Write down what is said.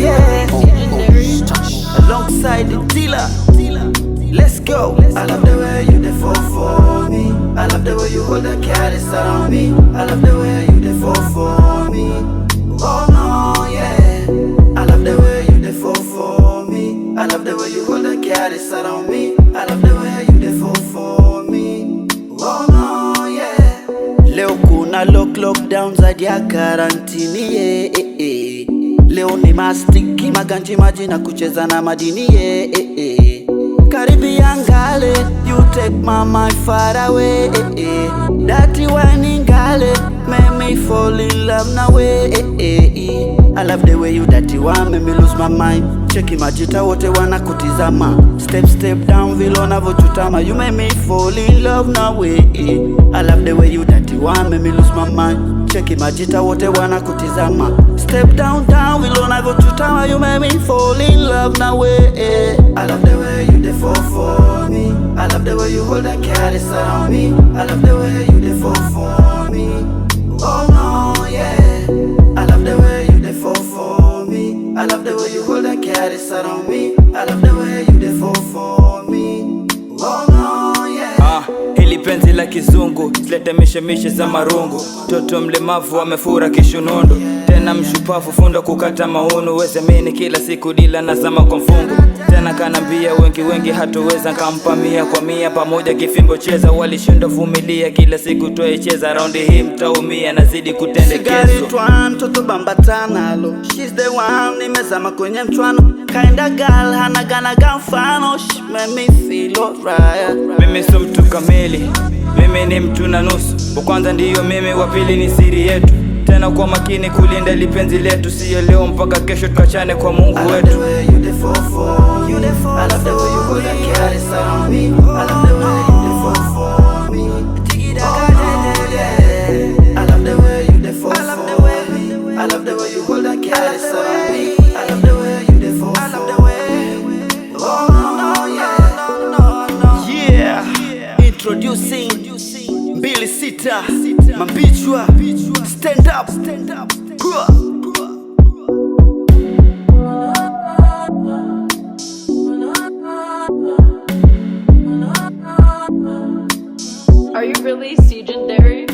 yeah. Alongside the dealer. Let's go. I love the way you dey fall for me. I love the way you hold the carrots around me. I love the way you dey fall for me. Oh no, yeah. I love the way you dey fall for me. I love the way you hold the carrots around me. I love the way you dey fall for me. Oh no, yeah. Leo kuna lockdown zaidi ya karantini, yeah. Leo ni mastiki, maganji maji na kucheza na madini, yeah. Caribbean gale, you take my mind far away. Dirty whining gale, make me fall in love now. I love the way you dirty one, make me lose my mind. Cheki majita wote wana kutizama. Step down vile unavyochutama. You make me fall in love now. I love the way you dirty one, make me lose my mind. Cheki majita wote wana kutizama. Step down vile unavyochutama. You make me fall in love now. I love the way you dey fall for me. I love the way you hold the carrots around me. I love the way you dey fall for me. Oh no, yeah. I love the way you dey fall for me. I love the way you hold the carrots around me. I love the way you dey fall for me. Oh no, yeah. Hili penzi la kizungu, silete mishemishe za marungu. Toto mlemavu amefura kishunondo. Tena mshupavu funda kukata maunu. Weze mini kila siku dila na zama kwa mfungu. Tena kanambia wengi hatoweza nkampa 100 kwa 100. Pamoja kifimbo cheza walishinda vumilia. Kila siku tuaicheza raundi hii mtaumia. Nazidi kutendekezo Sigari toto bambatana lo. She's the one nimezama kwenye mchwano. Kinda girl hana gana mfano. She make me feel alright. Mimi so mtu kamili, mimi ni mtu na nusu. Kwanza ndiyo mimi, wa pili ni siri yetu. Tena kwa makini kulinda lipenzi letu. Siyo leo mpaka kesho tukachane kwa Mungu wetu. I love the way you dey fall for me. I love the way you hold the carrots around me. I love the way you dey fall for me. Oh yeah. I love the way you dey fall for me. I love the way you hold the carrots around me. I love the way you dey fall for me. Oh no, yeah. Yeah. Introducing Billy Sita, Mambichwa, stand up. Are you really Legendary?